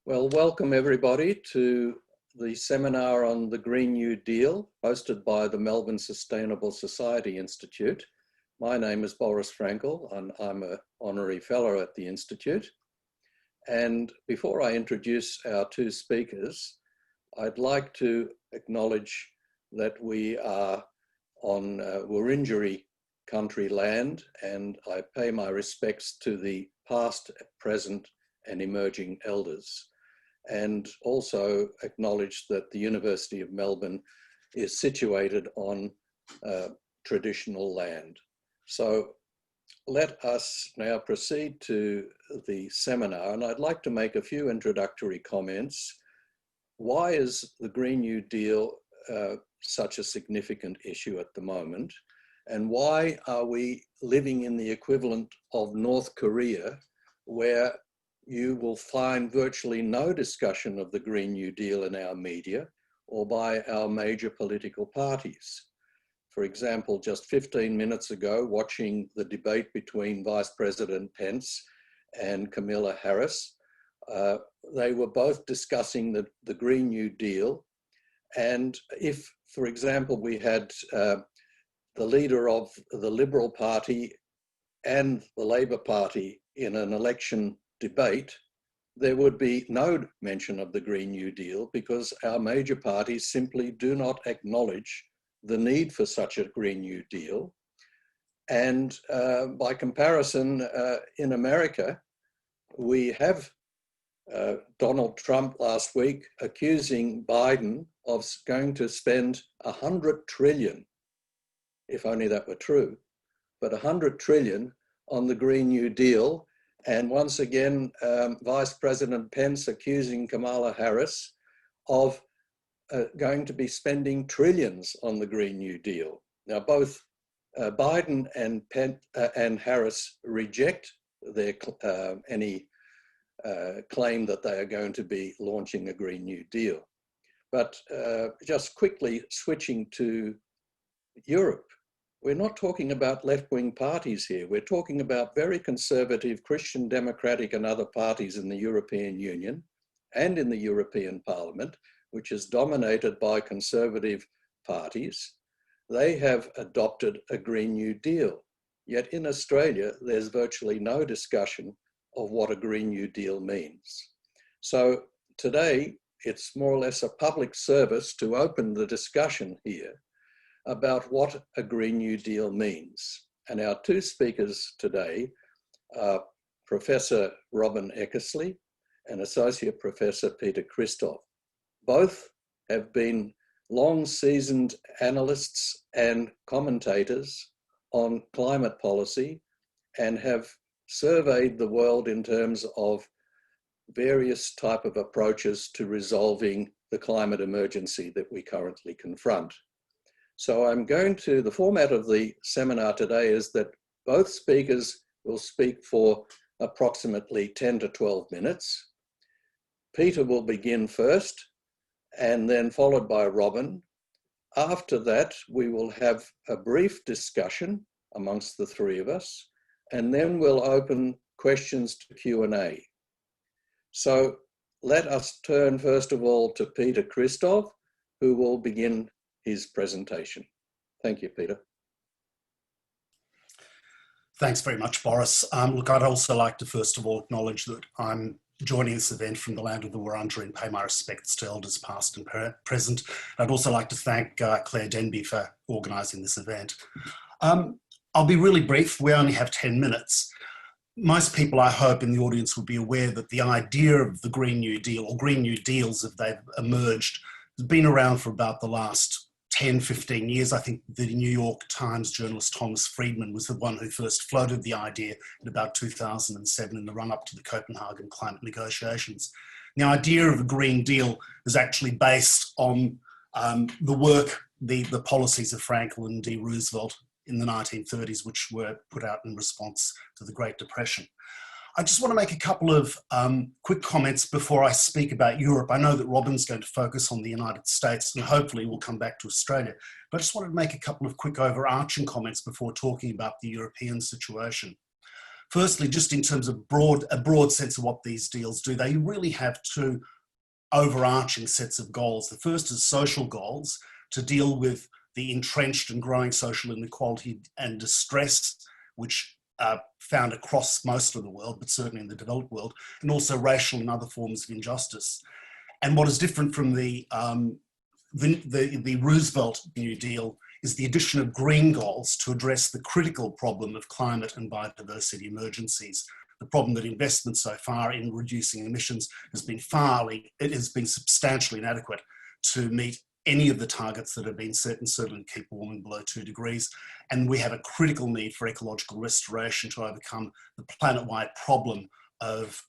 Well, welcome everybody to the seminar on the Green New Deal, hosted by the Melbourne Sustainable Society Institute. My name is Boris Frankel, and I'm an honorary fellow at the Institute. And before I introduce our two speakers, I'd like to acknowledge that we are on Wurundjeri country land, and I pay my respects to the past, present, and emerging elders. And also acknowledge that the University of Melbourne is situated on traditional land. So let us now proceed to the seminar, and I'd like to make a few introductory comments. Why is the Green New Deal such a significant issue at the moment? And why are we living in the equivalent of North Korea, where you will find virtually no discussion of the Green New Deal in our media or by our major political parties? For example, just 15 minutes ago, watching the debate between Vice President Pence and Kamala Harris, they were both discussing the Green New Deal. And if, for example, we had the leader of the Liberal Party and the Labor Party in an election debate, there would be no mention of the Green New Deal because our major parties simply do not acknowledge the need for such a Green New Deal. And by comparison, in America, we have Donald Trump last week accusing Biden of going to spend $100 trillion, if only that were true, but $100 trillion on the Green New Deal. And once again, Vice President Pence accusing Kamala Harris of going to be spending trillions on the Green New Deal. Now, both Biden and Harris reject any claim that they are going to be launching a Green New Deal. But just quickly switching to Europe, we're not talking about left-wing parties here. We're talking about very conservative Christian Democratic and other parties in the European Union and in the European Parliament, which is dominated by conservative parties. They have adopted a Green New Deal. Yet in Australia, there's virtually no discussion of what a Green New Deal means. So today, it's more or less a public service to open the discussion here about what a Green New Deal means. And our two speakers today are Professor Robyn Eckersley and Associate Professor Peter Christoff. Both have been long seasoned analysts and commentators on climate policy and have surveyed the world in terms of various type of approaches to resolving the climate emergency that we currently confront. So the format of the seminar today is that both speakers will speak for approximately 10 to 12 minutes. Peter will begin first and then followed by Robyn. After that, we will have a brief discussion amongst the three of us, and then we'll open questions to Q&A. So let us turn first of all to Peter Christoff, who will begin his presentation. Thank you, Peter. Thanks very much, Boris. Look, I'd also like to first of all acknowledge that I'm joining this event from the land of the Wurundjeri and pay my respects to elders past and present. I'd also like to thank Claire Denby for organising this event. I'll be really brief. We only have 10 minutes. Most people, I hope, in the audience will be aware that the idea of the Green New Deal, or Green New Deals if they've emerged, has been around for about the last 10, 15 years. I think the New York Times journalist Thomas Friedman was the one who first floated the idea in about 2007 in the run-up to the Copenhagen climate negotiations. The idea of a Green Deal is actually based on the work, the policies of Frankel and D. Roosevelt in the 1930s, which were put out in response to the Great Depression. I just want to make a couple of quick comments before I speak about Europe. I know that Robyn's going to focus on the United States and hopefully we'll come back to Australia. But I just wanted to make a couple of quick overarching comments before talking about the European situation. Firstly, just in terms of a broad sense of what these deals do, they really have two overarching sets of goals. The first is social goals, to deal with the entrenched and growing social inequality and distress, which are found across most of the world, but certainly in the developed world, and also racial and other forms of injustice. And what is different from the Roosevelt New Deal is the addition of green goals to address the critical problem of climate and biodiversity emergencies. The problem that investment so far in reducing emissions has been substantially inadequate to meet any of the targets that have been set, and certainly keep warming below 2 degrees. And we have a critical need for ecological restoration to overcome the planet-wide problem of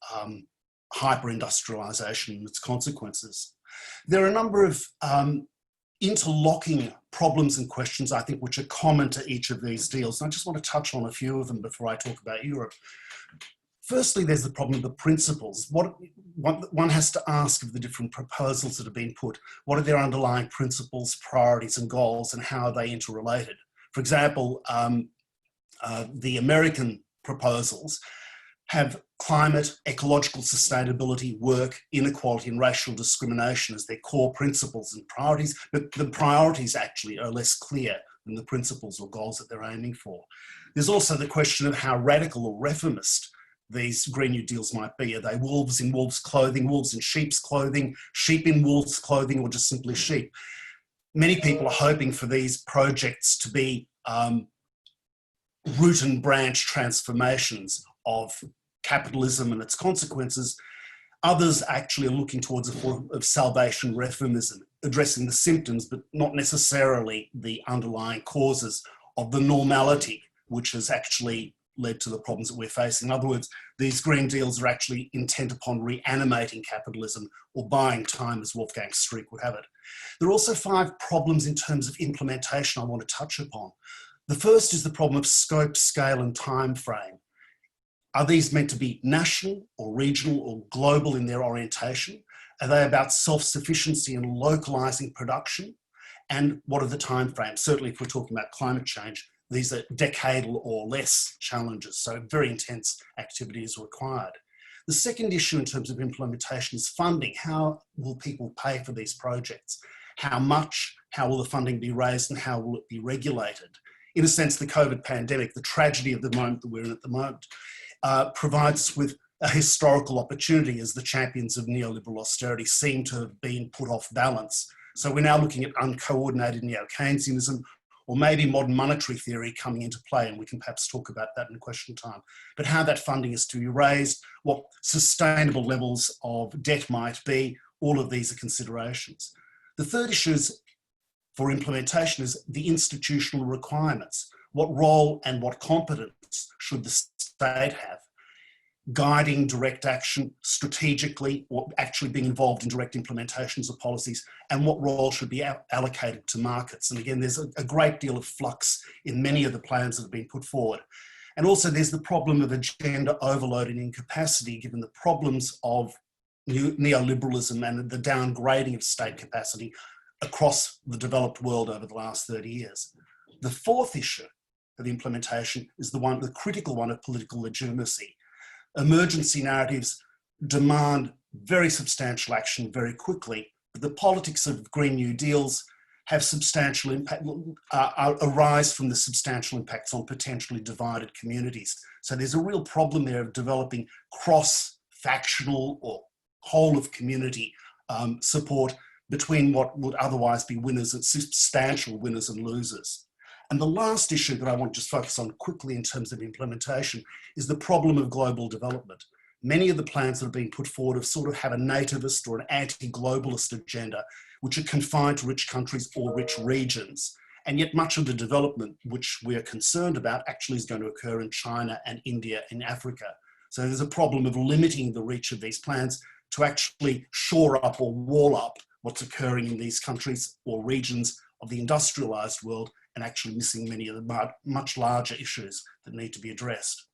hyper-industrialisation and its consequences. There are a number of interlocking problems and questions, I think, which are common to each of these deals. And I just want to touch on a few of them before I talk about Europe. Firstly, there's the problem of the principles. One has to ask of the different proposals that have been put, what are their underlying principles, priorities and goals, and how are they interrelated? For example, the American proposals have climate, ecological sustainability, work, inequality and racial discrimination as their core principles and priorities, but the priorities actually are less clear than the principles or goals that they're aiming for. There's also the question of how radical or reformist these Green New Deals might be. Are they wolves in wolves' clothing, wolves in sheep's clothing, sheep in wolves' clothing, or just simply sheep? Many people are hoping for these projects to be root and branch transformations of capitalism and its consequences. Others actually are looking towards a form of salvation reformism, addressing the symptoms, but not necessarily the underlying causes of the normality, which has actually led to the problems that we're facing. In other words, these green deals are actually intent upon reanimating capitalism or buying time, as Wolfgang Streeck would have it. There are also 5 problems in terms of implementation I want to touch upon. The first is the problem of scope, scale and time frame. Are these meant to be national or regional or global in their orientation? Are they about self-sufficiency and localising production? And what are the time frames? Certainly if we're talking about climate change, these are decadal or less challenges, so very intense activity is required. The second issue in terms of implementation is funding. How will people pay for these projects? How much? How will the funding be raised and how will it be regulated? In a sense, the COVID pandemic, the tragedy of the moment that we're in at the moment, provides us with a historical opportunity as the champions of neoliberal austerity seem to have been put off balance. So we're now looking at uncoordinated neo-Keynesianism, or maybe modern monetary theory coming into play, and we can perhaps talk about that in question time. But how that funding is to be raised, what sustainable levels of debt might be, all of these are considerations. The third issue for implementation is the institutional requirements. What role and what competence should the state have? Guiding direct action strategically, or actually being involved in direct implementations of policies, and what role should be allocated to markets. And again, there's a great deal of flux in many of the plans that have been put forward. And also there's the problem of agenda overload and incapacity, given the problems of neoliberalism and the downgrading of state capacity across the developed world over the last 30 years. The fourth issue of implementation is the critical one of political legitimacy. Emergency narratives demand very substantial action very quickly, but the politics of Green New Deals have substantial impact, arise from the substantial impacts on potentially divided communities. So there's a real problem there of developing cross-factional or whole of community support between what would otherwise be winners and substantial winners and losers. And the last issue that I want to just focus on quickly in terms of implementation is the problem of global development. Many of the plans that have been put forward have a nativist or an anti-globalist agenda, which are confined to rich countries or rich regions. And yet much of the development which we are concerned about actually is going to occur in China and India and Africa. So there's a problem of limiting the reach of these plans to actually shore up or wall up what's occurring in these countries or regions of the industrialized world, and actually missing many of the much larger issues that need to be addressed.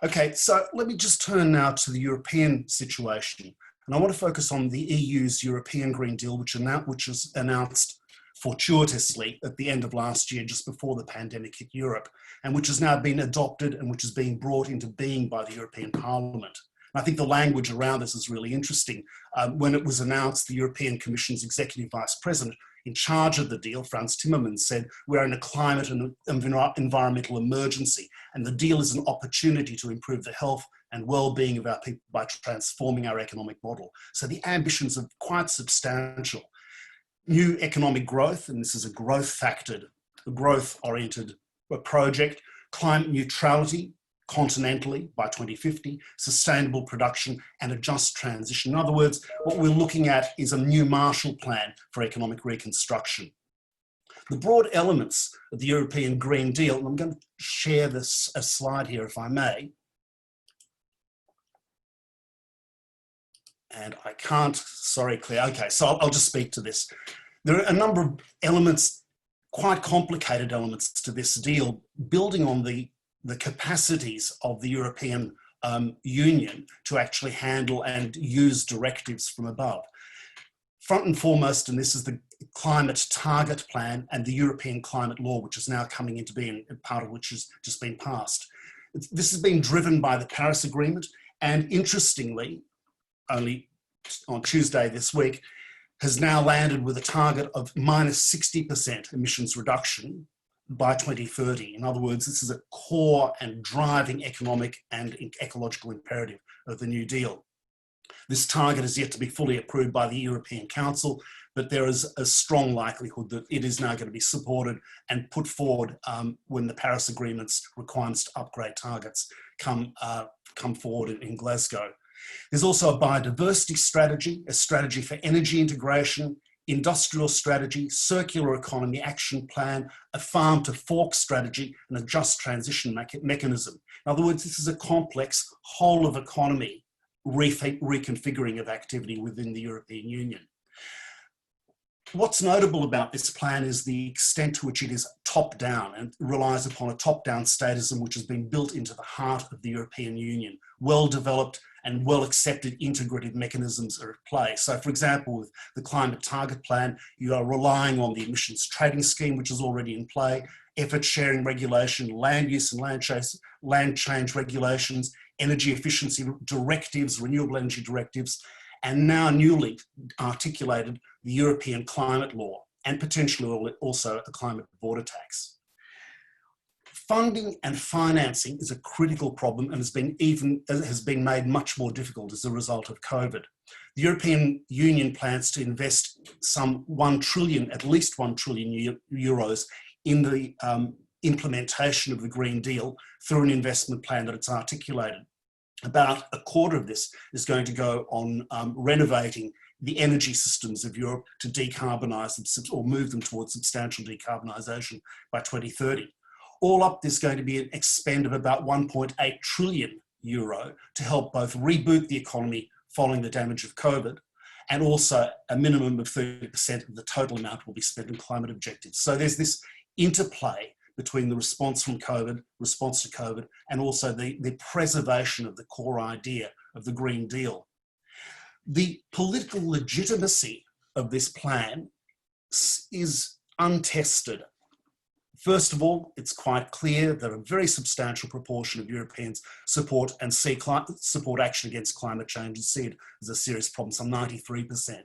Okay, so let me just turn now to the European situation. And I want to focus on the EU's European Green Deal, which was announced fortuitously at the end of last year, just before the pandemic hit Europe, and which has now been adopted and which is being brought into being by the European Parliament. And I think the language around this is really interesting. When it was announced, the European Commission's Executive Vice President in charge of the deal, Frans Timmermans, said, "We're in a climate and environmental emergency, and the deal is an opportunity to improve the health and well-being of our people by transforming our economic model." So the ambitions are quite substantial. New economic growth, and this is a growth-factored, growth-oriented project, climate neutrality continentally by 2050, sustainable production, and a just transition. In other words, what we're looking at is a new Marshall Plan for economic reconstruction. The broad elements of the European Green Deal, and I'm going to share a slide here if I may. And I can't, sorry Claire, okay, so I'll just speak to this. There are a number of elements, quite complicated elements to this deal, building on the capacities of the European Union to actually handle and use directives from above. Front and foremost, and this is the Climate Target Plan and the European Climate Law, which is now coming into being, part of which has just been passed. This has been driven by the Paris Agreement, and interestingly, only on Tuesday this week, has now landed with a target of minus 60% emissions reduction by 2030. In other words, this is a core and driving economic and ecological imperative of the New Deal. This target is yet to be fully approved by the European Council, but there is a strong likelihood that it is now going to be supported and put forward when the Paris Agreement's requirements to upgrade targets come forward in Glasgow. There's also a biodiversity strategy, a strategy for energy integration, industrial strategy, circular economy action plan, a farm to fork strategy, and a just transition mechanism. In other words, this is a complex whole of economy reconfiguring of activity within the European Union. What's notable about this plan is the extent to which it is top-down and relies upon a top-down statism which has been built into the heart of the European Union. Well-developed and well-accepted integrative mechanisms are at play. So, for example, with the Climate Target Plan, you are relying on the emissions trading scheme, which is already in play, effort sharing regulation, land use and land change regulations, energy efficiency directives, renewable energy directives, and now newly articulated the European Climate Law, and potentially also a climate border tax. Funding and financing is a critical problem and has been made much more difficult as a result of COVID. The European Union plans to invest some 1 trillion, at least 1 trillion euros in the implementation of the Green Deal through an investment plan that it's articulated. About a quarter of this is going to go on renovating the energy systems of Europe to decarbonise them or move them towards substantial decarbonisation by 2030. All up, there's going to be an expend of about 1.8 trillion euro to help both reboot the economy following the damage of COVID, and also a minimum of 30% of the total amount will be spent on climate objectives. So there's this interplay between the response to COVID, and also the preservation of the core idea of the Green Deal. The political legitimacy of this plan is untested. First of all, it's quite clear that a very substantial proportion of Europeans support action against climate change and see it as a serious problem, some 93%.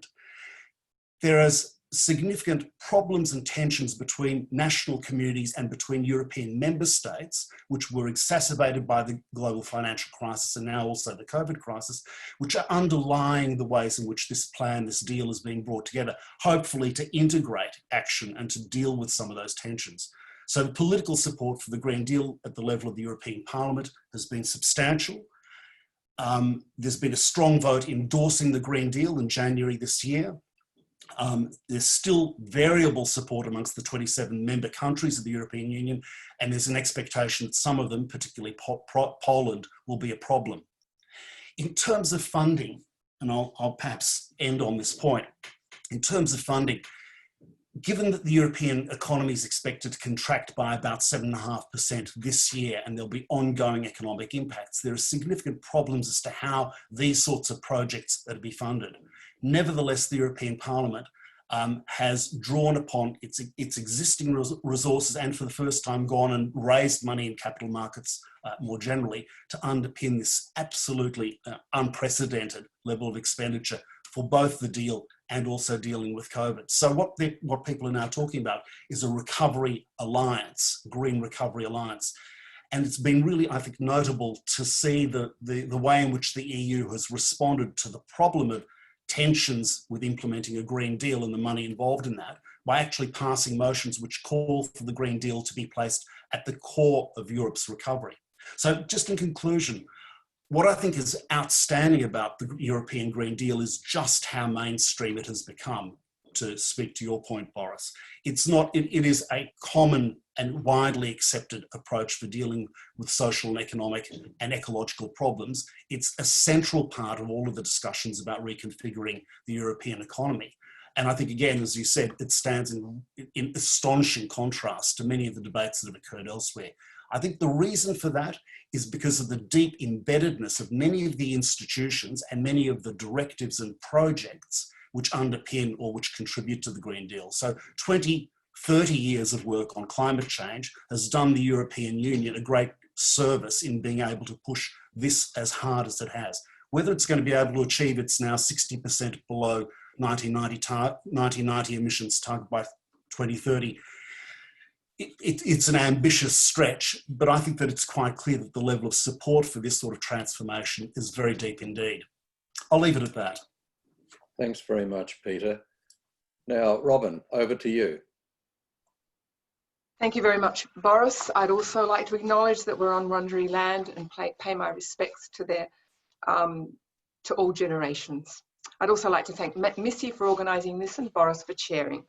There is significant problems and tensions between national communities and between European member states, which were exacerbated by the global financial crisis and now also the COVID crisis, which are underlying the ways in which this plan, this deal is being brought together, hopefully to integrate action and to deal with some of those tensions. So the political support for the Green Deal at the level of the European Parliament has been substantial. There's been a strong vote endorsing the Green Deal in January this year. There's still variable support amongst the 27 member countries of the European Union, and there's an expectation that some of them, particularly Poland, will be a problem. In terms of funding, and I'll perhaps end on this point, in terms of funding, given that the European economy is expected to contract by about 7.5% this year, and there'll be ongoing economic impacts, there are significant problems as to how these sorts of projects are to be funded. Nevertheless, the European Parliament has drawn upon its existing resources and for the first time gone and raised money in capital markets more generally to underpin this absolutely unprecedented level of expenditure for both the deal and also dealing with COVID. So what people are now talking about is a recovery alliance, green recovery alliance. And it's been really, I think, notable to see the way in which the EU has responded to the problem of tensions with implementing a Green Deal and the money involved in that by actually passing motions which call for the Green Deal to be placed at the core of Europe's recovery. So just in conclusion, what I think is outstanding about the European Green Deal is just how mainstream it has become, to speak to your point, Boris. It is a common and widely accepted approach for dealing with social and economic and ecological problems. It's a central part of all of the discussions about reconfiguring the European economy. And I think, again, as you said, it stands in astonishing contrast to many of the debates that have occurred elsewhere. I think the reason for that is because of the deep embeddedness of many of the institutions and many of the directives and projects which underpin or which contribute to the Green Deal. So 20, 30 years of work on climate change has done the European Union a great service in being able to push this as hard as it has. Whether it's going to be able to achieve its now 60% below 1990 emissions target by 2030, it's an ambitious stretch, but I think that it's quite clear that the level of support for this sort of transformation is very deep indeed. I'll leave it at that. Thanks very much, Peter. Now, Robyn, over to you. Thank you very much, Boris. I'd also like to acknowledge that we're on Wurundjeri land and pay my respects to to all generations. I'd also like to thank Missy for organising this and Boris for chairing.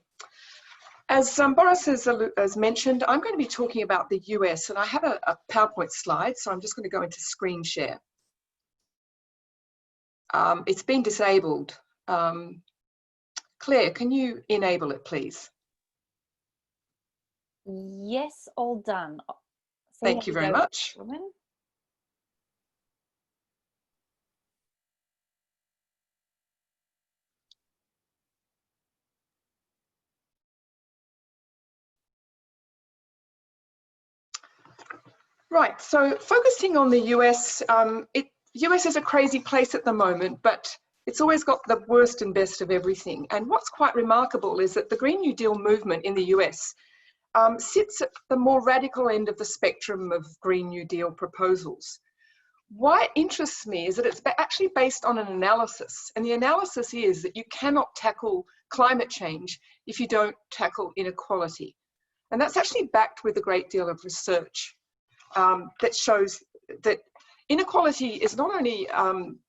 As Boris has mentioned, I'm going to be talking about the US, and I have a PowerPoint slide, so I'm just going to go into screen share. It's been disabled. Claire, can you enable it, please? Yes, all done. Thank you very much. Robyn. Right, so focusing on the US, US is a crazy place at the moment, but it's always got the worst and best of everything. And what's quite remarkable is that the Green New Deal movement in the US sits at the more radical end of the spectrum of Green New Deal proposals. Why it interests me is that it's actually based on an analysis, and the analysis is that you cannot tackle climate change if you don't tackle inequality. And that's actually backed with a great deal of research that shows that inequality is not only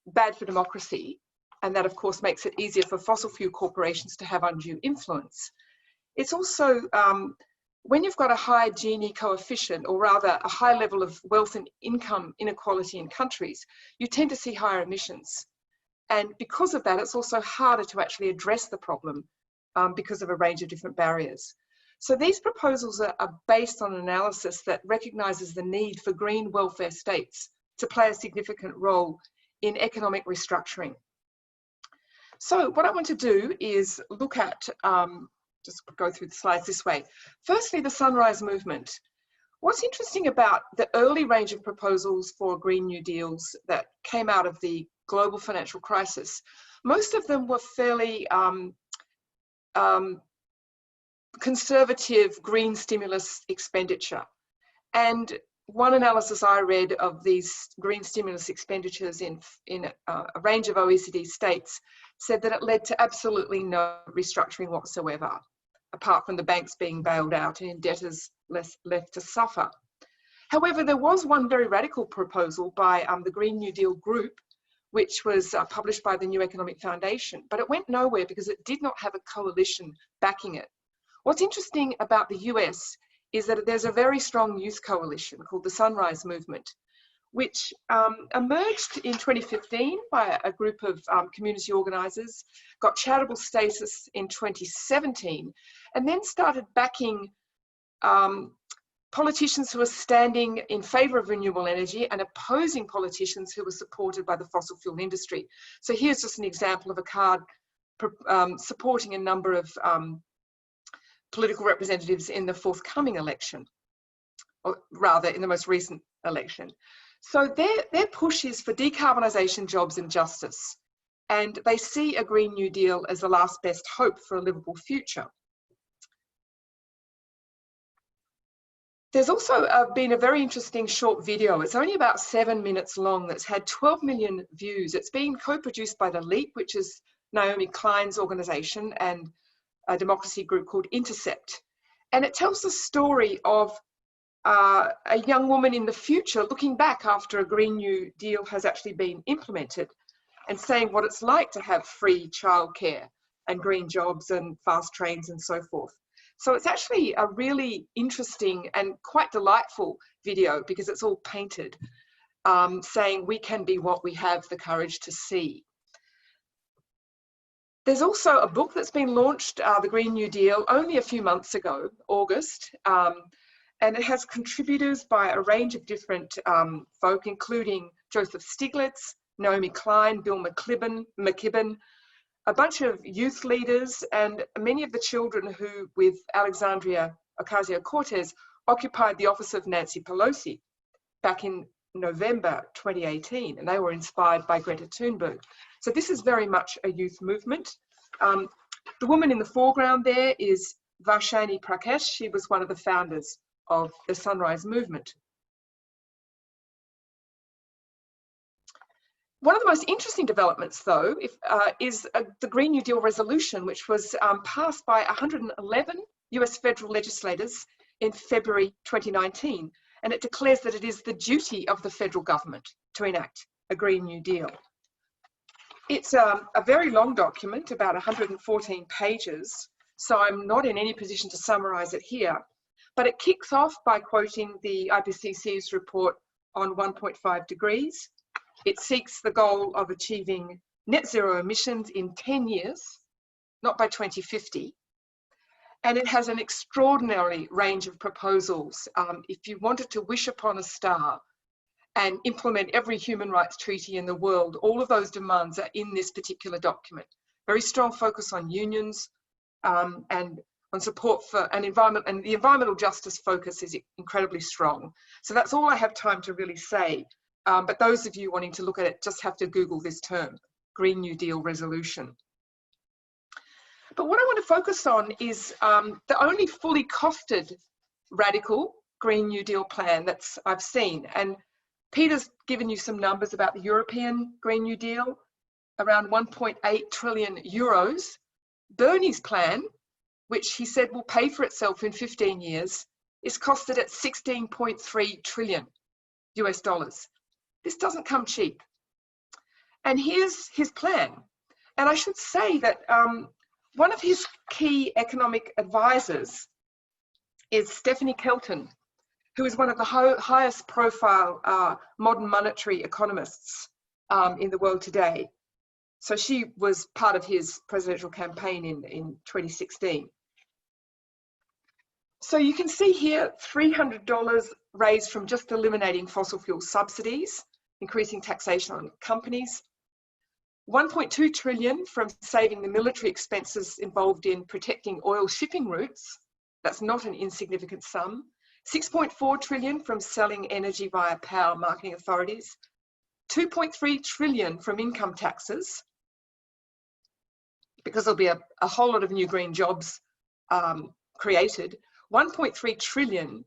bad for democracy, and that of course makes it easier for fossil fuel corporations to have undue influence. It's also, when you've got a high Gini coefficient, or rather a high level of wealth and income inequality in countries, you tend to see higher emissions. And because of that, it's also harder to actually address the problem because of a range of different barriers. So these proposals are based on an analysis that recognises the need for green welfare states to play a significant role in economic restructuring. So what I want to do is look at, just go through the slides this way. Firstly, the Sunrise Movement. What's interesting about the early range of proposals for Green New Deals that came out of the global financial crisis, most of them were fairly conservative green stimulus expenditure. And one analysis I read of these green stimulus expenditures in a range of OECD states said that it led to absolutely no restructuring whatsoever, apart from the banks being bailed out and debtors left to suffer. However, there was one very radical proposal by the Green New Deal group, which was published by the New Economic Foundation, but it went nowhere because it did not have a coalition backing it. What's interesting about the US is that there's a very strong youth coalition called the Sunrise Movement, which emerged in 2015 by a group of community organisers, got charitable status in 2017, and then started backing politicians who are standing in favour of renewable energy and opposing politicians who were supported by the fossil fuel industry. So here's just an example of a card supporting a number of political representatives in the forthcoming election, or rather in the most recent election. So their push is for decarbonisation, jobs and justice. And they see a Green New Deal as the last best hope for a livable future. There's also been a very interesting short video. It's only about 7 minutes long that's had 12 million views. It's been co-produced by The Leap, which is Naomi Klein's organisation, and a democracy group called Intercept. And it tells the story of a young woman in the future looking back after a Green New Deal has actually been implemented and saying what it's like to have free childcare and green jobs and fast trains and so forth. So it's actually a really interesting and quite delightful video because it's all painted, saying we can be what we have the courage to see. There's also a book that's been launched, The Green New Deal, only a few months ago, August, and it has contributors by a range of different folk, including Joseph Stiglitz, Naomi Klein, Bill McKibben, a bunch of youth leaders, and many of the children who, with Alexandria Ocasio-Cortez, occupied the office of Nancy Pelosi back in November 2018, and they were inspired by Greta Thunberg. So this is very much a youth movement. The woman in the foreground there is Varshini Prakash. She was one of the founders of the Sunrise Movement. One of the most interesting developments, though, is the Green New Deal resolution, which was passed by 111 US federal legislators in February 2019. And it declares that it is the duty of the federal government to enact a Green New Deal. It's a very long document, about 114 pages, so I'm not in any position to summarise it here. But it kicks off by quoting the IPCC's report on 1.5 degrees. It seeks the goal of achieving net zero emissions in 10 years, not by 2050. And it has an extraordinary range of proposals. If you wanted to wish upon a star and implement every human rights treaty in the world, all of those demands are in this particular document. Very strong focus on unions and on support for an environment, and the environmental justice focus is incredibly strong. So that's all I have time to really say. But those of you wanting to look at it just have to Google this term, Green New Deal resolution. But what I want to focus on is the only fully costed radical Green New Deal plan that's I've seen. And Peter's given you some numbers about the European Green New Deal, around 1.8 trillion euros. Bernie's plan, which he said will pay for itself in 15 years, is costed at 16.3 trillion US dollars. This doesn't come cheap. And here's his plan. And I should say that one of his key economic advisors is Stephanie Kelton, who is one of the highest profile modern monetary economists in the world today. So she was part of his presidential campaign in 2016. So you can see here, $300 raised from just eliminating fossil fuel subsidies, increasing taxation on companies, 1.2 trillion from saving the military expenses involved in protecting oil shipping routes. That's not an insignificant sum. 6.4 trillion from selling energy via power marketing authorities. 2.3 trillion from income taxes, because there'll be a whole lot of new green jobs created. 1.3 trillion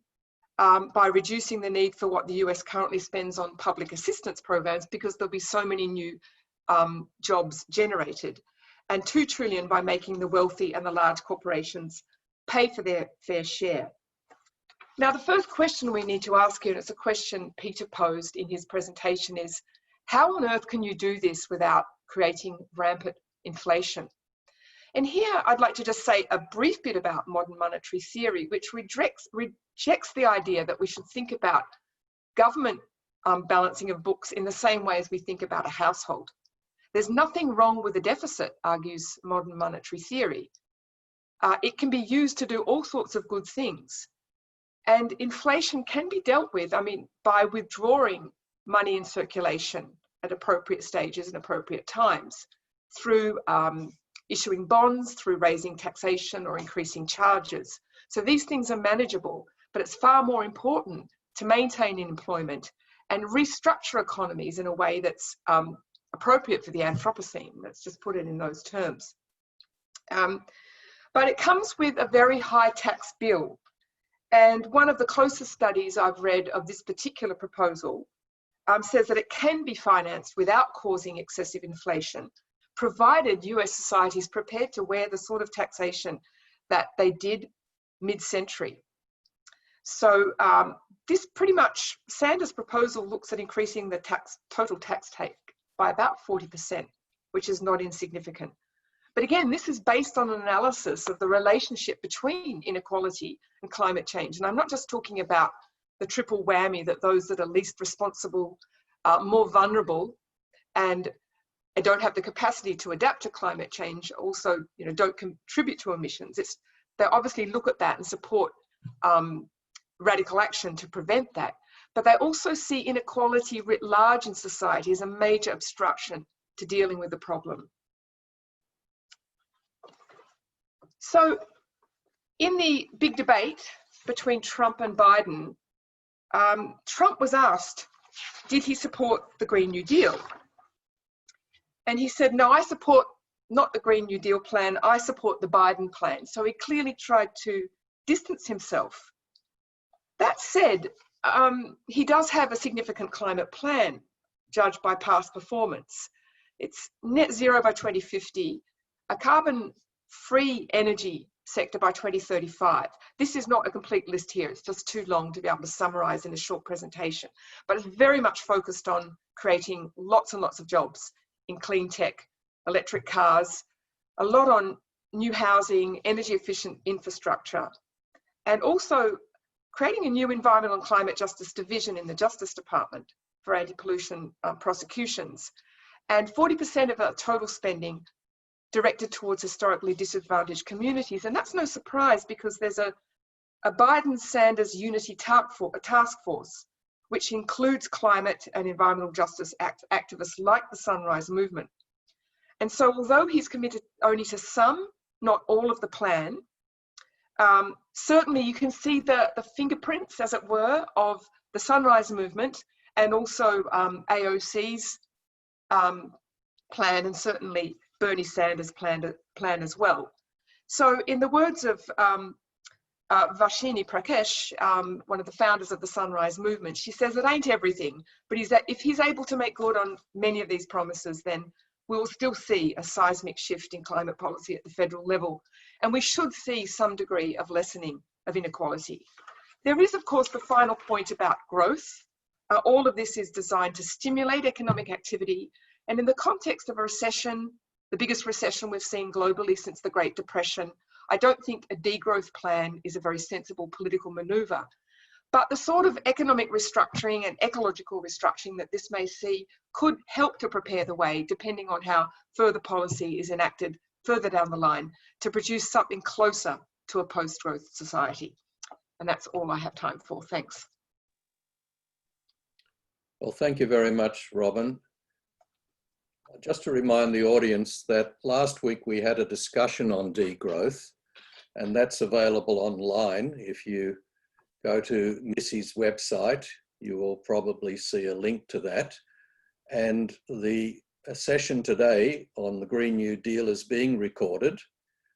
by reducing the need for what the US currently spends on public assistance programs, because there'll be so many new jobs generated. And 2 trillion by making the wealthy and the large corporations pay for their fair share. Now, the first question we need to ask here, and it's a question Peter posed in his presentation, is how on earth can you do this without creating rampant inflation? And here I'd like to just say a brief bit about modern monetary theory, which rejects the idea that we should think about government balancing of books in the same way as we think about a household. There's nothing wrong with a deficit, argues modern monetary theory. It can be used to do all sorts of good things. And inflation can be dealt with, by withdrawing money in circulation at appropriate stages and appropriate times through issuing bonds, through raising taxation or increasing charges. So these things are manageable, but it's far more important to maintain employment and restructure economies in a way that's appropriate for the Anthropocene. Let's just put it in those terms. But it comes with a very high tax bill. And one of the closest studies I've read of this particular proposal says that it can be financed without causing excessive inflation, provided US society is prepared to wear the sort of taxation that they did mid-century. So this pretty much, Sanders' proposal looks at increasing the total tax take by about 40%, which is not insignificant. But again, this is based on an analysis of the relationship between inequality and climate change. And I'm not just talking about the triple whammy that those that are least responsible, more vulnerable, and don't have the capacity to adapt to climate change, also don't contribute to emissions. They obviously look at that and support radical action to prevent that. But they also see inequality writ large in society as a major obstruction to dealing with the problem. So in the big debate between Trump and Biden, Trump was asked, did he support the Green New Deal? And he said, no, I support not the Green New Deal plan, I support the Biden plan. So he clearly tried to distance himself. That said, he does have a significant climate plan judged by past performance. It's net zero by 2050, a carbon-free energy sector by 2035. This is not a complete list here. It's just too long to be able to summarize in a short presentation, but it's very much focused on creating lots and lots of jobs in clean tech, electric cars, a lot on new housing, energy efficient infrastructure, and also creating a new environmental and climate justice division in the Justice Department for anti-pollution prosecutions. And 40% of our total spending directed towards historically disadvantaged communities. And that's no surprise, because there's a Biden-Sanders unity task force, which includes climate and environmental justice activists like the Sunrise Movement. And so although he's committed only to some, not all of the plan, certainly you can see the fingerprints, as it were, of the Sunrise Movement and also AOC's plan, and certainly Bernie Sanders' plan as well. So in the words of Varshini Prakash, one of the founders of the Sunrise Movement, she says it ain't everything, but if he's able to make good on many of these promises, then we will still see a seismic shift in climate policy at the federal level. And we should see some degree of lessening of inequality. There is, of course, the final point about growth. All of this is designed to stimulate economic activity. And in the context of a recession, the biggest recession we've seen globally since the Great Depression, I don't think a degrowth plan is a very sensible political maneuver. But the sort of economic restructuring and ecological restructuring that this may see could help to prepare the way, depending on how further policy is enacted further down the line, to produce something closer to a post-growth society. And that's all I have time for. Thanks. Well, thank you very much, Robyn. Just to remind the audience that last week we had a discussion on degrowth, and that's available online. If you go to Missy's website, you will probably see a link to that. And the session today on the Green New Deal is being recorded.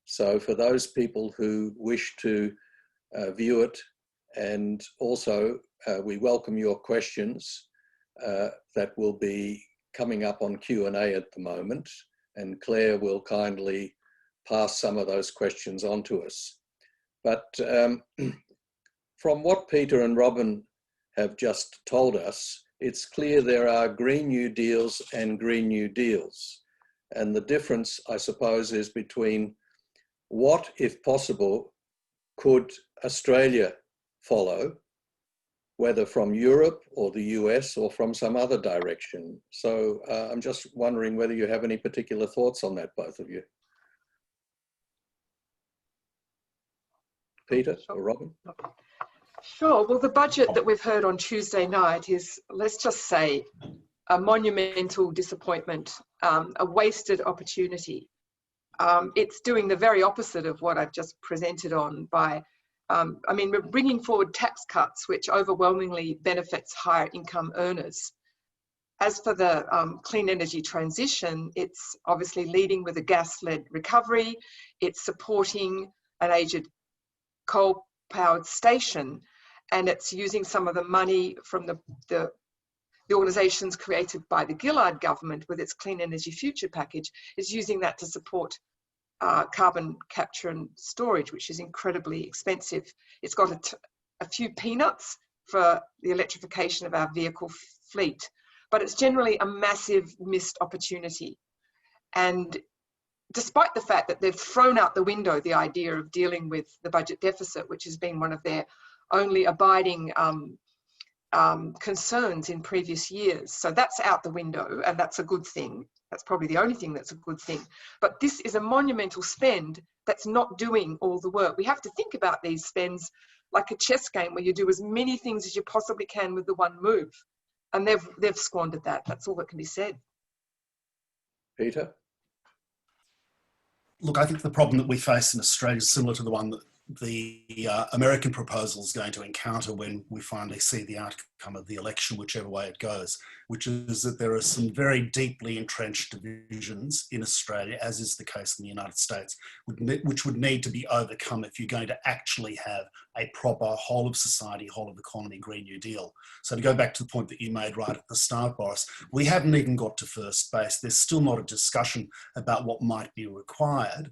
So for those people who wish to view it, and also we welcome your questions that will be coming up on Q&A at the moment, and Claire will kindly pass some of those questions on to us. But from what Peter and Robyn have just told us, it's clear there are Green New Deals and Green New Deals. And the difference, I suppose, is between what, if possible, could Australia follow, whether from Europe or the US or from some other direction. So I'm just wondering whether you have any particular thoughts on that, both of you. Peter or Robyn? Sure. Well, the budget that we've heard on Tuesday night is, let's just say, a monumental disappointment, a wasted opportunity. It's doing the very opposite of what I've just presented on by, we're bringing forward tax cuts, which overwhelmingly benefits higher income earners. As for the clean energy transition, it's obviously leading with a gas-led recovery. It's supporting an aged coal-powered station, and it's using some of the money from the organisations created by the Gillard government with its Clean Energy Future package. It's using that to support carbon capture and storage, which is incredibly expensive. It's got a few peanuts for the electrification of our vehicle fleet, but it's generally a massive missed opportunity. And despite the fact that they've thrown out the window the idea of dealing with the budget deficit, which has been one of their only abiding concerns in previous years. So that's out the window, and that's a good thing. That's probably the only thing that's a good thing. But this is a monumental spend that's not doing all the work. We have to think about these spends like a chess game where you do as many things as you possibly can with the one move. And they've squandered that. That's all that can be said. Peter? Look, I think the problem that we face in Australia is similar to the one that the American proposal is going to encounter when we finally see the outcome of the election, whichever way it goes, which is that there are some very deeply entrenched divisions in Australia, as is the case in the United States, which would need to be overcome if you're going to actually have a proper whole of society, whole of economy Green New Deal. So to go back to the point that you made right at the start, Boris, we haven't even got to first base. There's still not a discussion about what might be required,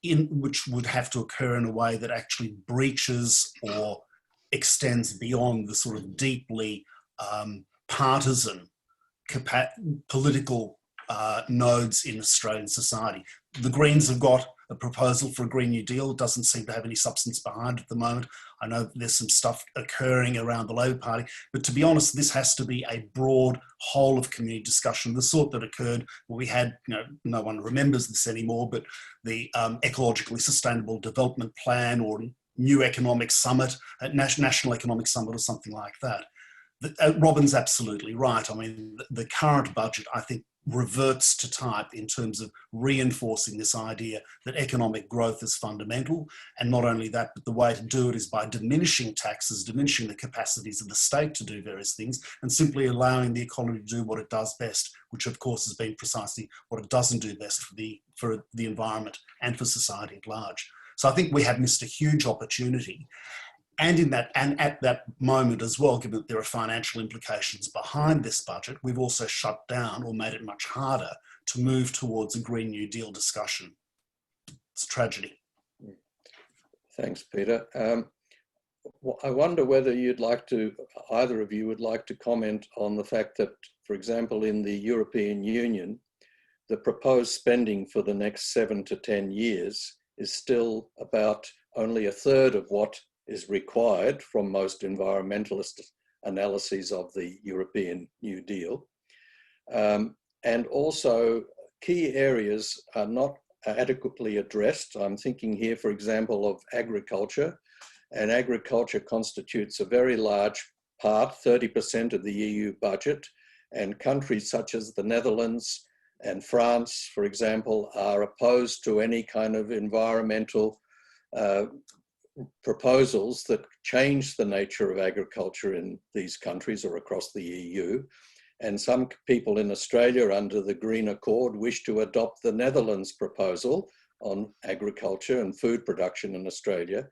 which would have to occur in a way that actually breaches or extends beyond the sort of deeply partisan political nodes in Australian society. The Greens have got a proposal for a Green New Deal. It doesn't seem to have any substance behind it at the moment. I know there's some stuff occurring around the Labor Party, but to be honest, this has to be a broad whole of community discussion, the sort that occurred where we had, no one remembers this anymore, but the Ecologically Sustainable Development Plan or New Economic Summit, National Economic Summit or something like that. Robyn's absolutely right. I mean, the current budget, I think, reverts to type in terms of reinforcing this idea that economic growth is fundamental. And not only that, but the way to do it is by diminishing taxes, diminishing the capacities of the state to do various things, and simply allowing the economy to do what it does best, which of course has been precisely what it doesn't do best for the environment and for society at large. So I think we have missed a huge opportunity. And at that moment as well, given that there are financial implications behind this budget, we've also shut down or made it much harder to move towards a Green New Deal discussion. It's a tragedy. Thanks, Peter. I wonder whether either of you would like to comment on the fact that, for example, in the European Union, the proposed spending for the next 7 to 10 years is still about only a third of what is required from most environmentalist analyses of the European New Deal. And also key areas are not adequately addressed. I'm thinking here, for example, of agriculture, and agriculture constitutes a very large part, 30% of the EU budget, and countries such as the Netherlands and France, for example, are opposed to any kind of environmental proposals that change the nature of agriculture in these countries or across the EU. And some people in Australia under the Green Accord wish to adopt the Netherlands proposal on agriculture and food production in Australia,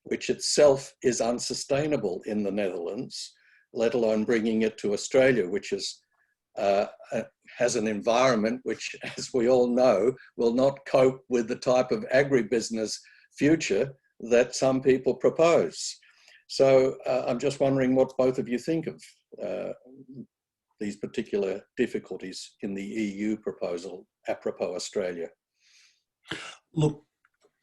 which itself is unsustainable in the Netherlands, let alone bringing it to Australia, which is has an environment which, as we all know, will not cope with the type of agribusiness future that some people propose. So I'm just wondering what both of you think of these particular difficulties in the EU proposal apropos Australia. Look,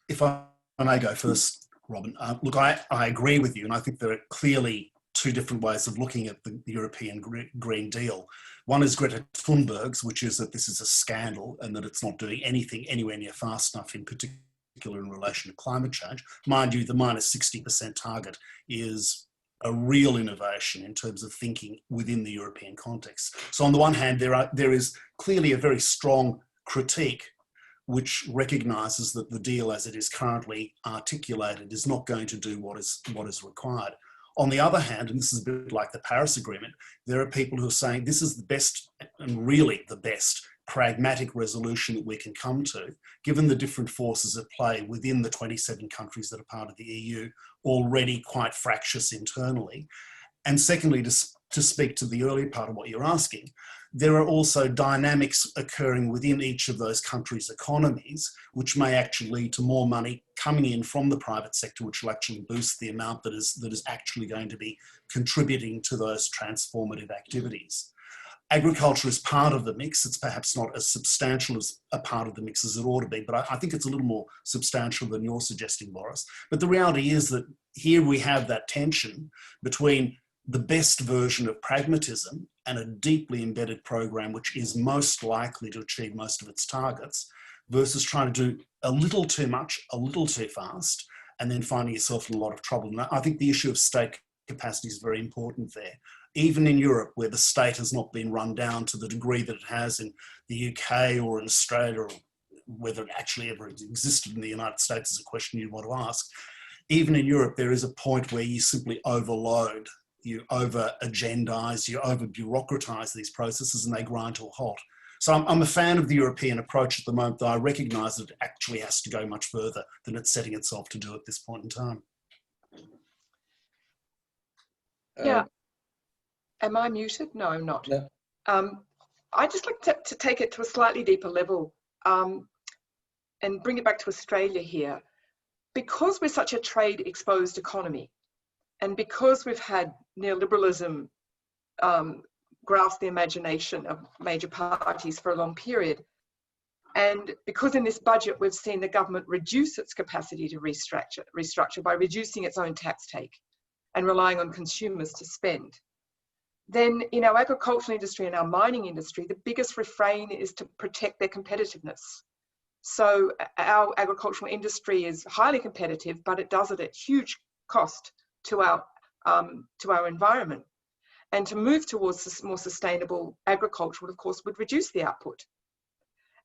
if I may go first, Robyn. Look, I agree with you, and I think there are clearly two different ways of looking at the European Green Deal. One is Greta Thunberg's, which is that this is a scandal and that it's not doing anything anywhere near fast enough, in particular in relation to climate change. Mind you, the minus 60% target is a real innovation in terms of thinking within the European context. So on the one hand, there is clearly a very strong critique which recognises that the deal as it is currently articulated is not going to do what is required. On the other hand, and this is a bit like the Paris Agreement, there are people who are saying this is the best, and really the best, pragmatic resolution that we can come to, given the different forces at play within the 27 countries that are part of the EU, already quite fractious internally. And secondly, to speak to the earlier part of what you're asking, there are also dynamics occurring within each of those countries' economies, which may actually lead to more money coming in from the private sector, which will actually boost the amount that is actually going to be contributing to those transformative activities. Agriculture is part of the mix. It's perhaps not as substantial as a part of the mix as it ought to be, but I think it's a little more substantial than you're suggesting, Boris. But the reality is that here we have that tension between the best version of pragmatism and a deeply embedded program which is most likely to achieve most of its targets, versus trying to do a little too much, a little too fast, and then finding yourself in a lot of trouble. And I think the issue of state capacity is very important there. Even in Europe, where the state has not been run down to the degree that it has in the UK or in Australia, or whether it actually ever existed in the United States is a question you'd want to ask. Even in Europe, there is a point where you simply overload, you over-agendize, you over-bureaucratize these processes and they grind to a halt. So I'm a fan of the European approach at the moment, though I recognise that it actually has to go much further than it's setting itself to do at this point in time. Yeah. Am I muted? No, I'm not. No. I'd just like to take it to a slightly deeper level and bring it back to Australia here. Because we're such a trade-exposed economy, and because we've had neoliberalism grasp the imagination of major parties for a long period, and because in this budget we've seen the government reduce its capacity to restructure by reducing its own tax take and relying on consumers to spend, then in our agricultural industry and our mining industry, the biggest refrain is to protect their competitiveness. So our agricultural industry is highly competitive, but it does it at huge cost to our environment. And to move towards more sustainable agriculture, of course, would reduce the output.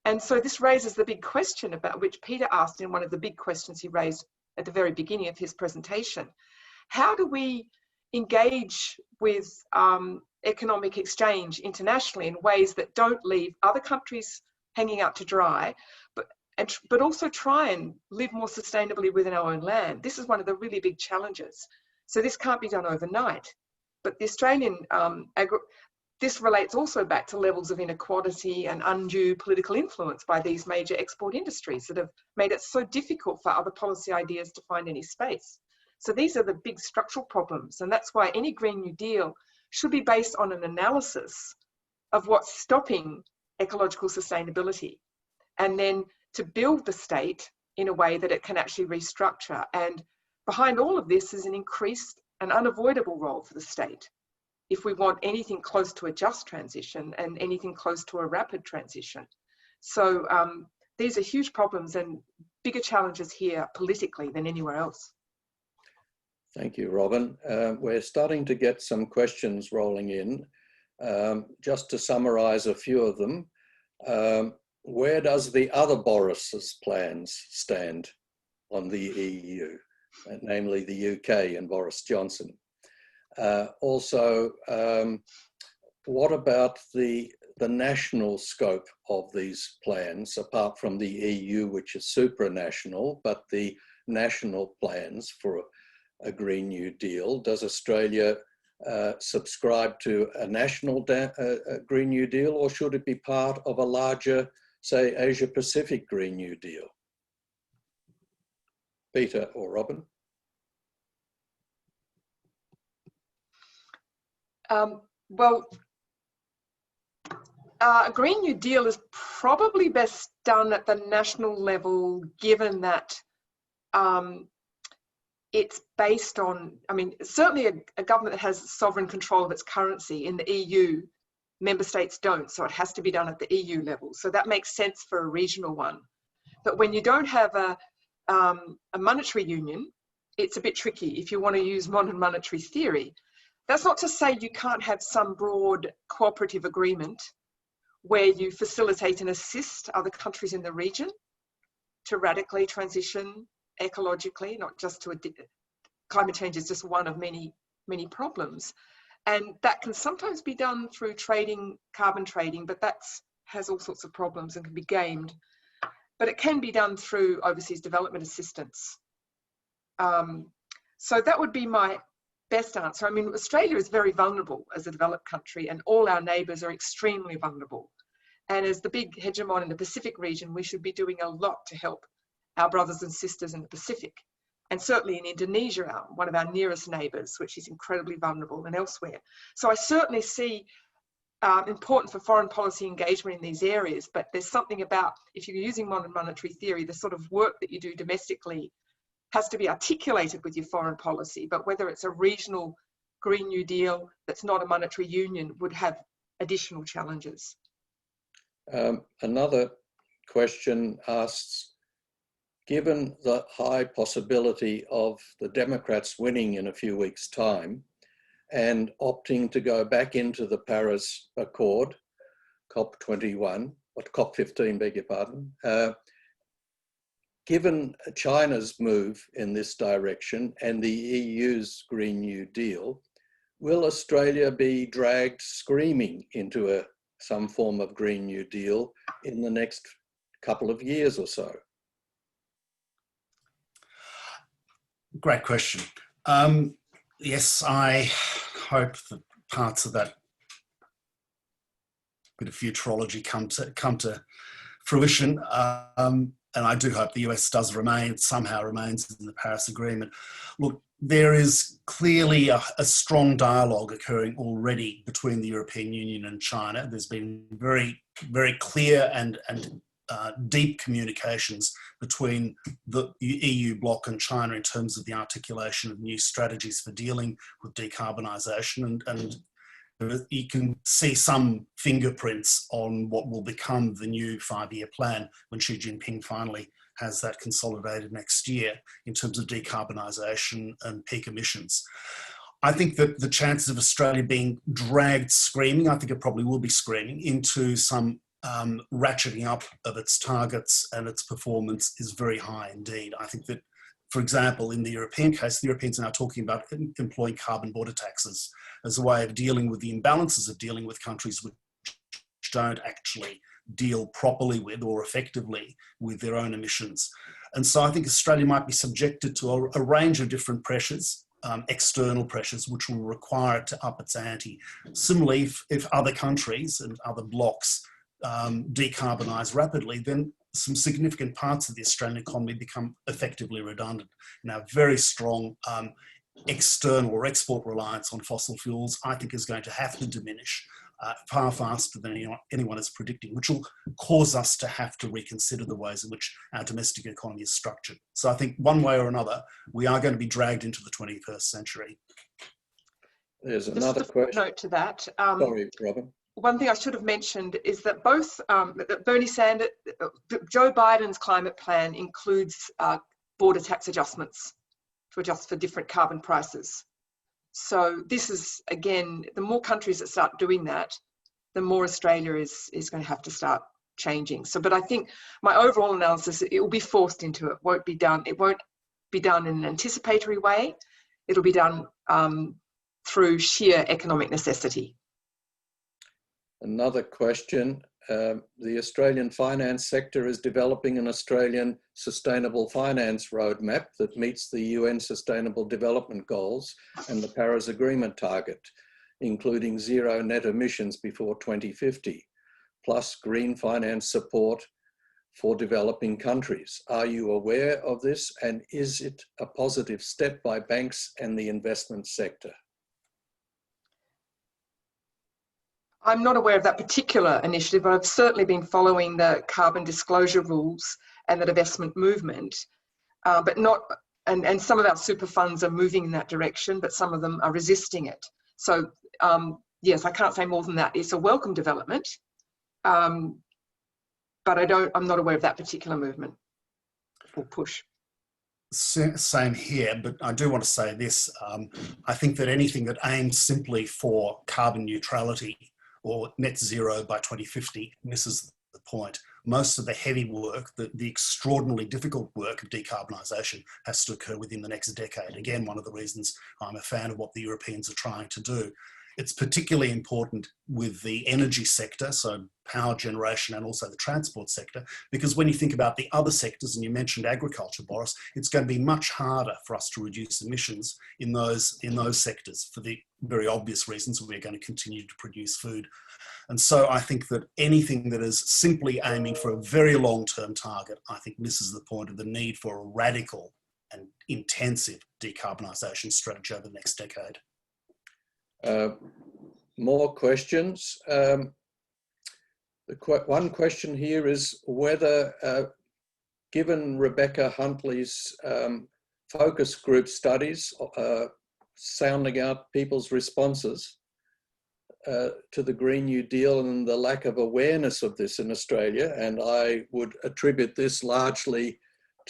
And so this raises the big question about which Peter asked in one of the big questions he raised at the very beginning of his presentation. How do we engage with economic exchange internationally in ways that don't leave other countries hanging out to dry, but also try and live more sustainably within our own land? This is one of the really big challenges. So this can't be done overnight. But the Australian, this relates also back to levels of inequality and undue political influence by these major export industries that have made it so difficult for other policy ideas to find any space. So these are the big structural problems, and that's why any Green New Deal should be based on an analysis of what's stopping ecological sustainability, and then to build the state in a way that it can actually restructure. And behind all of this is an increased and unavoidable role for the state if we want anything close to a just transition and anything close to a rapid transition. So these are huge problems and bigger challenges here politically than anywhere else. Thank you, Robyn. We're starting to get some questions rolling in. Just to summarise a few of them, where does the other Boris's plans stand on the EU, namely the UK and Boris Johnson? Also, what about the national scope of these plans, apart from the EU, which is supranational, but the national plans for a Green New Deal? Does Australia subscribe to a national Green New Deal, or should it be part of a larger, say, Asia-Pacific Green New Deal? Peter or Robyn? A Green New Deal is probably best done at the national level, given that it's based on, certainly a government that has sovereign control of its currency. In the EU, member states don't, so it has to be done at the EU level. So that makes sense for a regional one. But when you don't have a monetary union, it's a bit tricky if you want to use modern monetary theory. That's not to say you can't have some broad cooperative agreement where you facilitate and assist other countries in the region to radically transition ecologically, not just to climate change is just one of many, many problems. And that can sometimes be done through trading, carbon trading, but that has all sorts of problems and can be gamed. But it can be done through overseas development assistance. So that would be my best answer. I mean, Australia is very vulnerable as a developed country, and all our neighbours are extremely vulnerable. And as the big hegemon in the Pacific region, we should be doing a lot to help our brothers and sisters in the Pacific. And certainly in Indonesia, one of our nearest neighbours, which is incredibly vulnerable, and elsewhere. So I certainly see important for foreign policy engagement in these areas, but there's something about, if you're using modern monetary theory, the sort of work that you do domestically has to be articulated with your foreign policy, but whether it's a regional Green New Deal that's not a monetary union would have additional challenges. Another question asks, given the high possibility of the Democrats winning in a few weeks' time and opting to go back into the Paris Accord, COP21, or COP15, beg your pardon, given China's move in this direction and the EU's Green New Deal, will Australia be dragged screaming into some form of Green New Deal in the next couple of years or so? Great question. Yes, I hope that parts of that bit of futurology come to fruition. And I do hope the US does somehow remains in the Paris Agreement. Look, there is clearly a strong dialogue occurring already between the European Union and China. There's been very, very clear and deep communications between the EU bloc and China in terms of the articulation of new strategies for dealing with decarbonisation, and you can see some fingerprints on what will become the new 5-year plan when Xi Jinping finally has that consolidated next year in terms of decarbonisation and peak emissions. I think that the chances of Australia being dragged screaming, I think it probably will be screaming, into some ratcheting up of its targets and its performance is very high indeed. I think that, for example, in the European case, the Europeans are now talking about employing carbon border taxes as a way of dealing with the imbalances of dealing with countries which don't actually deal properly with or effectively with their own emissions. And so I think Australia might be subjected to a range of different pressures, external pressures, which will require it to up its ante. Similarly, if other countries and other blocs decarbonise rapidly, then some significant parts of the Australian economy become effectively redundant. Now, very strong external or export reliance on fossil fuels, I think, is going to have to diminish far faster than anyone is predicting, which will cause us to have to reconsider the ways in which our domestic economy is structured. So I think one way or another, we are going to be dragged into the 21st century. There's another question. Note to that. Sorry, Robyn. One thing I should have mentioned is that both Bernie Sanders, Joe Biden's climate plan includes border tax adjustments to adjust for different carbon prices. So this is, again, the more countries that start doing that, the more Australia is going to have to start changing. So, but I think my overall analysis, it will be forced into it. Won't be done. It won't be done in an anticipatory way. It'll be done through sheer economic necessity. Another question. The Australian finance sector is developing an Australian sustainable finance roadmap that meets the UN Sustainable Development Goals and the Paris Agreement target, including zero net emissions before 2050, plus green finance support for developing countries. Are you aware of this, and is it a positive step by banks and the investment sector? I'm not aware of that particular initiative, but I've certainly been following the carbon disclosure rules and the divestment movement, but not, and some of our super funds are moving in that direction, but some of them are resisting it. So yes, I can't say more than that. It's a welcome development, but I'm not aware of that particular movement or push. Same here, but I do want to say this. I think that anything that aims simply for carbon neutrality or net zero by 2050 misses the point. most of the heavy work, the extraordinarily difficult work of decarbonisation has to occur within the next decade. Again, one of the reasons I'm a fan of what the Europeans are trying to do. It's particularly important with the energy sector, so power generation and also the transport sector, because when you think about the other sectors, and you mentioned agriculture, Boris, it's going to be much harder for us to reduce emissions in those sectors for the very obvious reasons we're going to continue to produce food. And so I think that anything that is simply aiming for a very long-term target, I think misses the point of the need for a radical and intensive decarbonisation strategy over the next decade. More questions. One question here is whether, given Rebecca Huntley's focus group studies sounding out people's responses to the Green New Deal and the lack of awareness of this in Australia, and I would attribute this largely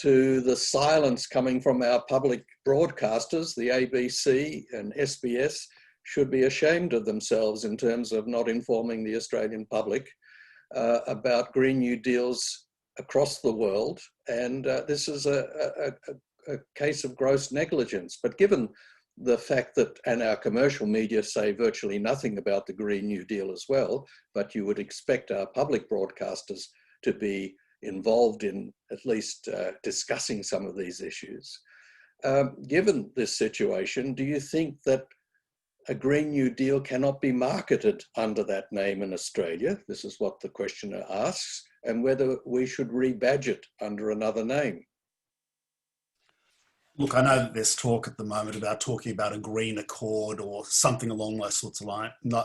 to the silence coming from our public broadcasters, the ABC and SBS, should be ashamed of themselves in terms of not informing the Australian public about Green New Deals across the world. And this is a case of gross negligence. But given the fact that, and our commercial media say virtually nothing about the Green New Deal as well, but you would expect our public broadcasters to be involved in at least discussing some of these issues. Given this situation, do you think that a Green New Deal cannot be marketed under that name in Australia? This is what the questioner asks, and whether we should rebadge it under another name. Look, I know that there's talk at the moment about talking about a green accord or something along those sorts of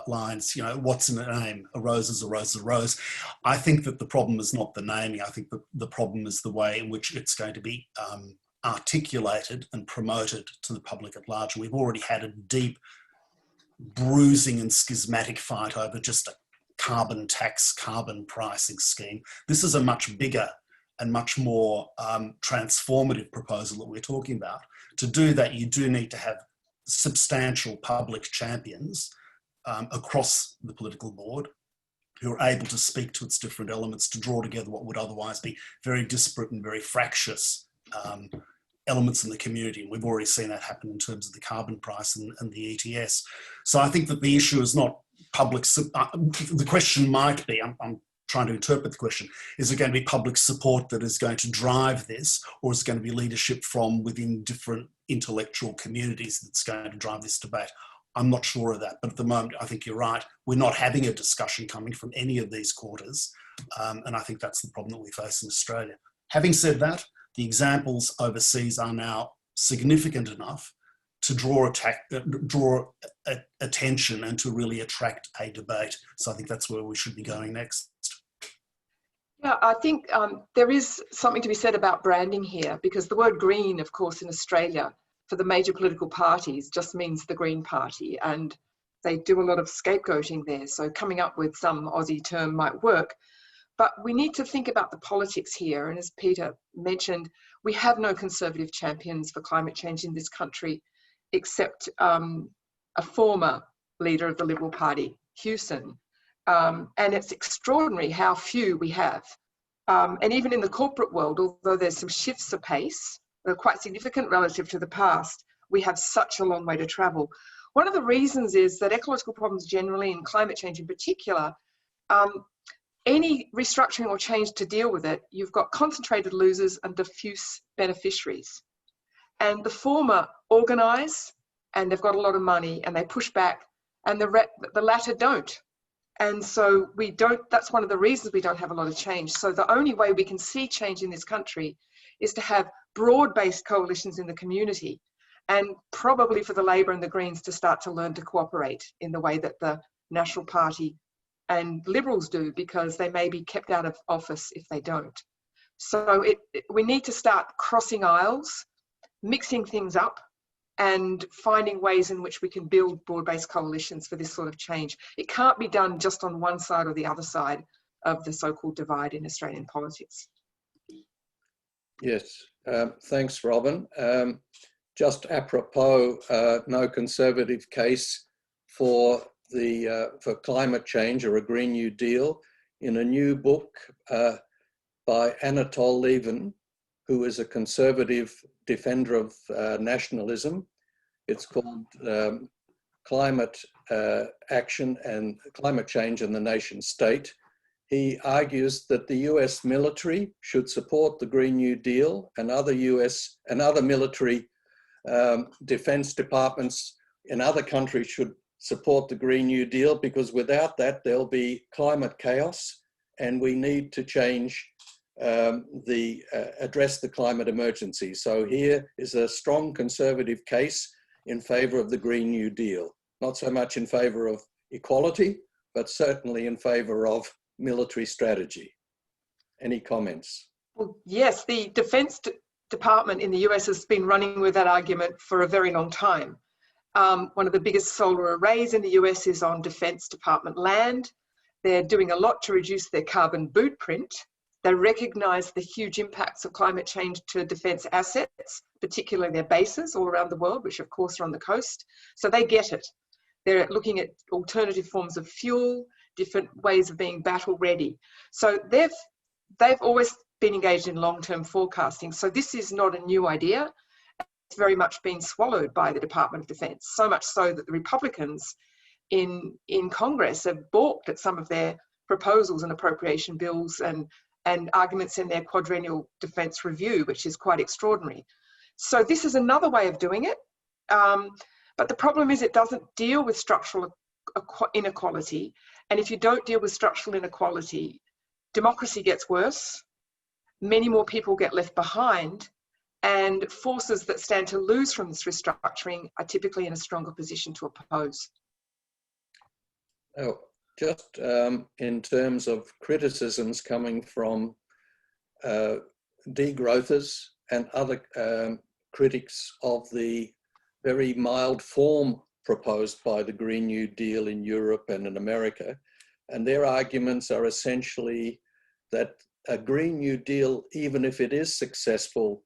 lines. You know, what's in a name? A rose is a rose is a rose. I think that the problem is not the naming. I think that the problem is the way in which it's going to be articulated and promoted to the public at large. We've already had a deep, bruising and schismatic fight over just a carbon tax, carbon pricing scheme. This is a much bigger and much more transformative proposal that we're talking about. To do that, you do need to have substantial public champions across the political board who are able to speak to its different elements, to draw together what would otherwise be very disparate and very fractious elements in the community. And we've already seen that happen in terms of the carbon price and the ETS. So I think that the issue is not public, the question might be, I'm trying to interpret the question, is it going to be public support that is going to drive this, or is it going to be leadership from within different intellectual communities that's going to drive this debate? I'm not sure of that, but at the moment, I think you're right. We're not having a discussion coming from any of these quarters, and I think that's the problem that we face in Australia. Having said that, the examples overseas are now significant enough to draw attention and to really attract a debate. So I think that's where we should be going next. Yeah, I think there is something to be said about branding here, because the word green, of course, in Australia for the major political parties just means the Green Party, and they do a lot of scapegoating there. So coming up with some Aussie term might work. But we need to think about the politics here. And as Peter mentioned, we have no conservative champions for climate change in this country, except a former leader of the Liberal Party, Hewson. And it's extraordinary how few we have. And even in the corporate world, although there's some shifts apace, they're quite significant relative to the past, we have such a long way to travel. One of the reasons is that ecological problems generally, and climate change in particular, any restructuring or change to deal with it, you've got concentrated losers and diffuse beneficiaries. And the former organise, and they've got a lot of money, and they push back, and the latter don't. And so we don't, that's one of the reasons we don't have a lot of change. So the only way we can see change in this country is to have broad-based coalitions in the community, and probably for the Labor and the Greens to start to learn to cooperate in the way that the National Party and Liberals do, because they may be kept out of office if they don't. So we need to start crossing aisles, mixing things up, and finding ways in which we can build broad-based coalitions for this sort of change. It can't be done just on one side or the other side of the so-called divide in Australian politics. Yes, thanks, Robyn. Just apropos, no conservative case for climate change or a Green New Deal. In a new book by Anatol Lieven, who is a conservative defender of nationalism. It's called Climate Action and Climate Change in the Nation State. He argues that the US military should support the Green New Deal, and other US and other military defense departments in other countries should support the Green New Deal, because without that, there'll be climate chaos, and we need to change address the climate emergency. So here is a strong conservative case in favor of the Green New Deal. Not so much in favor of equality, but certainly in favor of military strategy. Any comments? Well, yes, the Defense Department in the US has been running with that argument for a very long time. One of the biggest solar arrays in the US is on Defense Department land. They're doing a lot to reduce their carbon boot print. They recognise the huge impacts of climate change to defence assets, particularly their bases all around the world, which of course are on the coast. So they get it. They're looking at alternative forms of fuel, different ways of being battle ready. So they've always been engaged in long-term forecasting. So this is not a new idea. It's very much been swallowed by the Department of Defence, so much so that the Republicans in Congress have balked at some of their proposals and appropriation bills and arguments in their quadrennial defence review, which is quite extraordinary. So this is another way of doing it. But the problem is it doesn't deal with structural inequality. And if you don't deal with structural inequality, democracy gets worse, many more people get left behind, and forces that stand to lose from this restructuring are typically in a stronger position to oppose. Oh, just in terms of criticisms coming from degrowthers and other critics of the very mild form proposed by the Green New Deal in Europe and in America. And their arguments are essentially that a Green New Deal, even if it is successful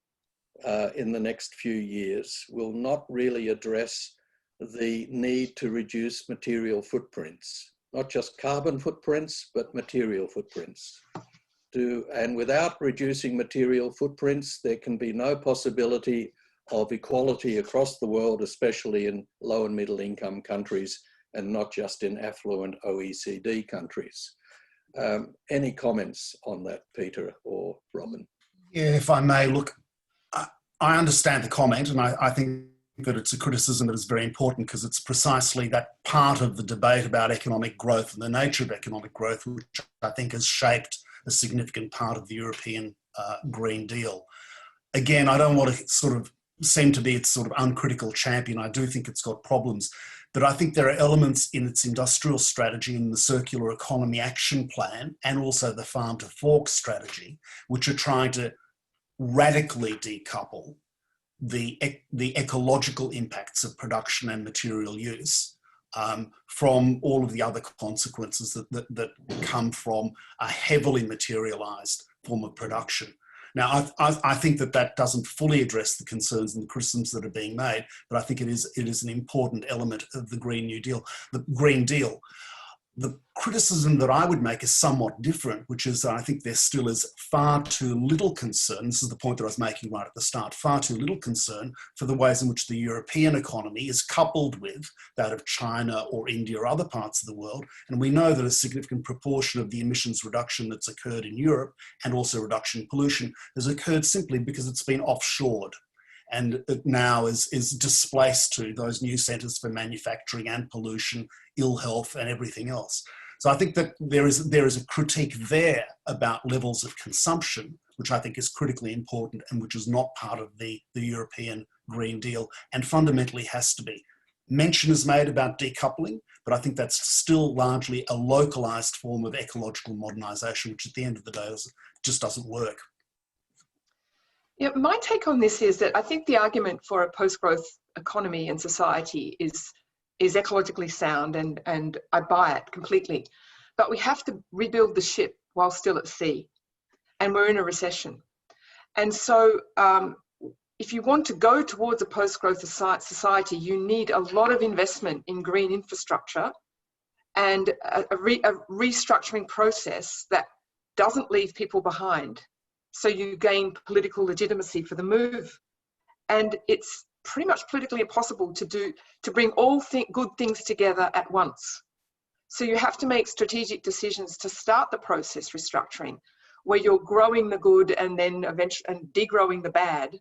in the next few years, will not really address the need to reduce material footprints. Not just carbon footprints, but material footprints. And without reducing material footprints, there can be no possibility of equality across the world, especially in low and middle income countries, and not just in affluent OECD countries. Any comments on that, Peter or Robyn? Yeah, if I may, look, I understand the comment, and I think that it's a criticism that is very important, because it's precisely that part of the debate about economic growth and the nature of economic growth, which I think has shaped a significant part of the European Green Deal. Again, I don't want to sort of seem to be its sort of uncritical champion. I do think it's got problems, but I think there are elements in its industrial strategy, in the circular economy action plan, and also the farm to fork strategy, which are trying to radically decouple the ecological impacts of production and material use from all of the other consequences that come from a heavily materialised form of production. Now, I think that doesn't fully address the concerns and the criticisms that are being made, but I think it is an important element of the Green New Deal. The Green Deal. The criticism that I would make is somewhat different, which is that I think there still is far too little concern, this is the point that I was making right at the start, far too little concern for the ways in which the European economy is coupled with that of China or India or other parts of the world. And we know that a significant proportion of the emissions reduction that's occurred in Europe, and also reduction in pollution, has occurred simply because it's been offshored. And it now is displaced to those new centres for manufacturing and pollution, ill health and everything else. So I think that there is a critique there about levels of consumption, which I think is critically important and which is not part of the European Green Deal, and fundamentally has to be. Mention is made about decoupling, but I think that's still largely a localised form of ecological modernisation, which at the end of the day just doesn't work. Yeah, my take on this is that I think the argument for a post-growth economy and society is ecologically sound, and I buy it completely. But we have to rebuild the ship while still at sea, and we're in a recession. And so if you want to go towards a post-growth society, you need a lot of investment in green infrastructure and a restructuring process that doesn't leave people behind. So you gain political legitimacy for the move. And it's pretty much politically impossible to bring all good things together at once. So you have to make strategic decisions to start the process restructuring, where you're growing the good and then eventually and degrowing the bad,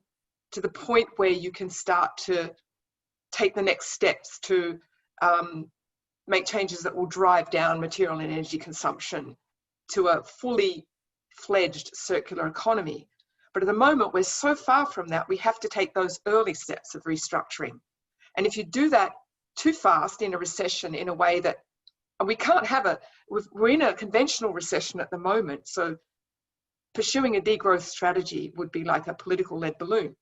to the point where you can start to take the next steps to make changes that will drive down material and energy consumption to a fully fledged circular economy. But at the moment, we're so far from that, we have to take those early steps of restructuring. And if you do that too fast in a recession in a way that, and we can't have we're in a conventional recession at the moment, so pursuing a degrowth strategy would be like a political lead balloon.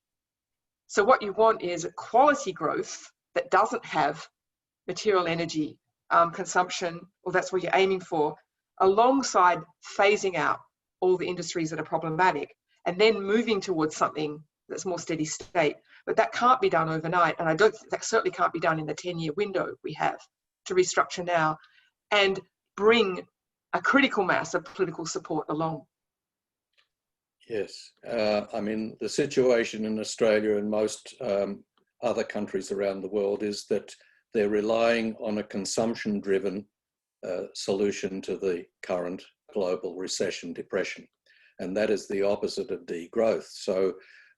So what you want is a quality growth that doesn't have material energy consumption, or that's what you're aiming for, alongside phasing out all the industries that are problematic, and then moving towards something that's more steady state. But that can't be done overnight, and that certainly can't be done in the 10-year window we have to restructure now and bring a critical mass of political support along. Yes, I mean, the situation in Australia and most other countries around the world is that they're relying on a consumption-driven solution to the current global recession depression. And that is the opposite of degrowth. So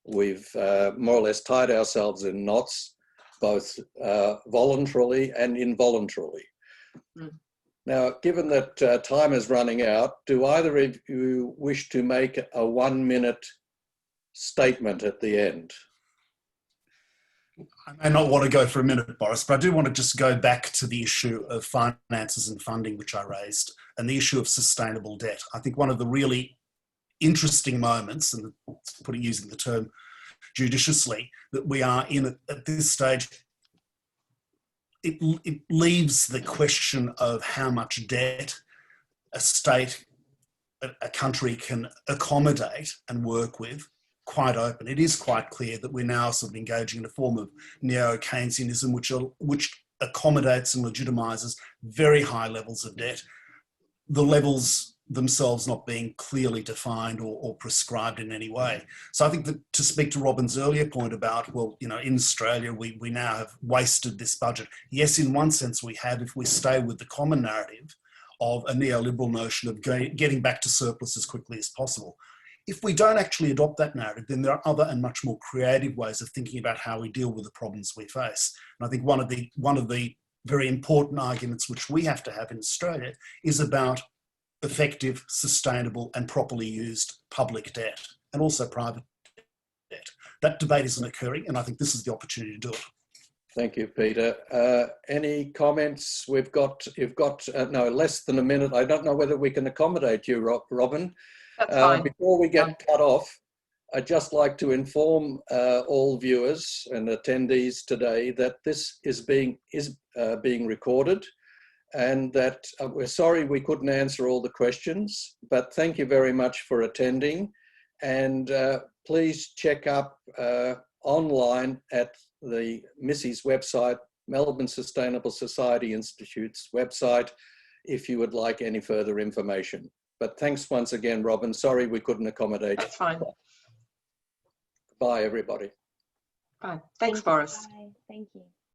we've more or less tied ourselves in knots, both voluntarily and involuntarily. Mm. Now, given that time is running out, do either of you wish to make a 1-minute statement at the end? I may not want to go for a minute, Boris, but I do want to just go back to the issue of finances and funding, which I raised, and the issue of sustainable debt. I think one of the really interesting moments, and using the term judiciously, that we are in at this stage, it leaves the question of how much debt a state, a country can accommodate and work with quite open. It is quite clear that we're now sort of engaging in a form of neo-Keynesianism, which accommodates and legitimises very high levels of debt, the levels themselves not being clearly defined or prescribed in any way. So I think that, to speak to Robyn's earlier point about, well, you know, in Australia, we now have wasted this budget. Yes, in one sense we have, if we stay with the common narrative of a neoliberal notion of getting back to surplus as quickly as possible. If we don't actually adopt that narrative, then there are other and much more creative ways of thinking about how we deal with the problems we face. And I think one of the very important arguments which we have to have in Australia is about effective, sustainable and properly used public debt, and also private debt. That debate isn't occurring, and I think this is the opportunity to do it. Thank you, Peter. Any comments? You've got no, less than a minute. I don't know whether we can accommodate you, Robyn. That's fine. Before we get cut off, I'd just like to inform all viewers and attendees today that this is being recorded, and that we're sorry we couldn't answer all the questions, but thank you very much for attending. And please check up online at the MISSI's website, Melbourne Sustainable Society Institute's website, if you would like any further information. But thanks once again, Robyn. Sorry we couldn't accommodate. That's fine. Bye, everybody. Bye. Thanks, Boris. Bye. Thank you.